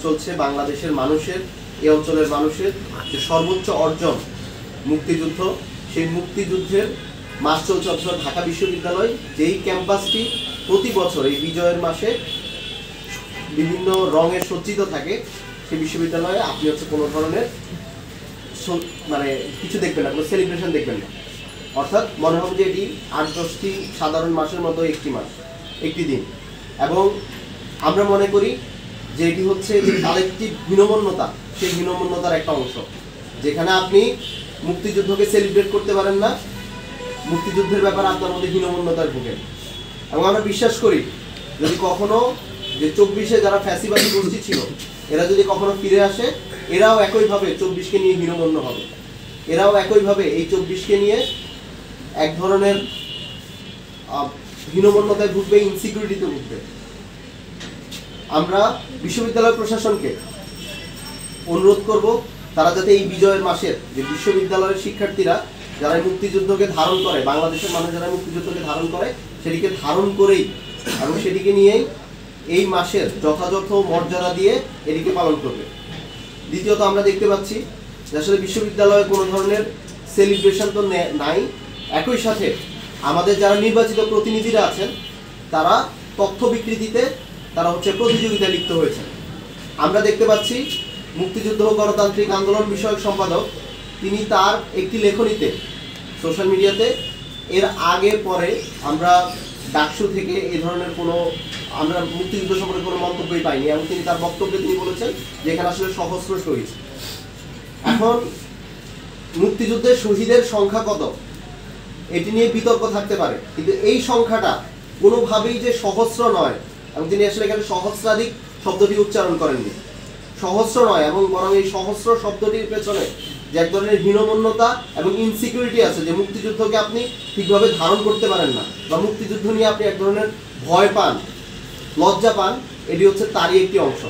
চলছে বাংলাদেশের মানুষের, এই অঞ্চলের মানুষের যে সর্বোচ্চ অর্জন মুক্তিযুদ্ধ, সেই মুক্তিযুদ্ধের মাস চলছে অথবা ঢাকা বিশ্ববিদ্যালয় যেই ক্যাম্পাসটি প্রতি বছর এই বিজয়ের মাসে বিভিন্ন রঙে সজ্জিত থাকে, সেই বিশ্ববিদ্যালয়ে আপনি কোনো ধরনের মানে কিছু দেখবেন না, কোনো সেলিব্রেশন দেখবেন না। অর্থাৎ মনে হবে যে এটি ৮-১০টি সাধারণ মাসের মতো একটি মাস, একটি দিন। এবং আমরা মনে করি যে এটি হচ্ছে যে কালেকটিভ হীনমন্যতা, সেই হীনমন্যতার একটা অংশ, যেখানে আপনি মুক্তিযুদ্ধকে সেলিব্রেট করতে পারেন না, মুক্তিযুদ্ধের ব্যাপারে আপনার মধ্যে হীনমন্যতার ভোগেন। এবং আমরা বিশ্বাস করি যদি কখনো যে ২৪-এ যারা ফ্যাসিবাদী গোষ্ঠী ছিল এরা যদি কখনো ফিরে আসে, এরাও একইভাবে ২৪-কে নিয়ে হীনমন্য হবে, এরাও একইভাবে এই ২৪-কে নিয়ে এক ধরনের হীনমন্যতায় ভুগবে, ইনসিকিউরিটিতে ভুগবে। আমরা বিশ্ববিদ্যালয় প্রশাসনকে অনুরোধ করব তারা যাতে এই বিজয়ের মাসের যে বিশ্ববিদ্যালয়ের শিক্ষার্থীরা যারা মুক্তিযুদ্ধকে ধারণ করে, বাংলাদেশের মানুষ যারা মুক্তিযুদ্ধকে ধারণ করে, সেটিকে ধারণ করেই এবং সেটিকে নিয়েই এই মাসের যথাযথ মর্যাদা দিয়ে এটিকে পালন করবে। দ্বিতীয়ত আমরা দেখতে পাচ্ছি যে আসলে বিশ্ববিদ্যালয়ে কোনো ধরনের সেলিব্রেশন তো নাই, একই সাথে আমাদের যারা নির্বাচিত প্রতিনিধিরা আছেন তারা তথ্য বিকৃতিতে তারা প্রতিযোগিতায় লিপ্ত হয়েছে। আমরা দেখতে পাচ্ছি মুক্তিযুদ্ধ ও গণতান্ত্রিক আন্দোলন বিষয়ক সম্পাদক তিনি তার একটি লেখনীতে সোশ্যাল মিডিয়াতে এর আগে পরে আমরা ডাকসু থেকে এই ধরনের কোনো আমরা মুক্তিযুদ্ধ সম্পর্কে কোনো মন্তব্যই পাইনি, এবং তিনি তার বক্তব্যে তিনি বলেছেন যে এখানে আসলে সহস্র শহীদ। এখন মুক্তিযুদ্ধের শহীদের সংখ্যা কত এটি নিয়ে বিতর্ক থাকতে পারে, কিন্তু এই সংখ্যাটা কোনোভাবেই যে সহস্র নয়, এবং তিনি আসলে এখানে সহস্রাধিক শব্দটি উচ্চারণ করেননি, সহস্র নয়, এবং বরং এই সহস্র শব্দটির পেছনে যে এক ধরনের হীনমন্যতা এবং ইনসিকিউরিটি আছে, যে মুক্তিযুদ্ধকে আপনি ঠিকভাবে ধারণ করতে পারেন না বা মুক্তিযুদ্ধ নিয়ে আপনি এক ধরনের ভয় পান, লজ্জা পান, এটি হচ্ছে তারই একটি অংশ।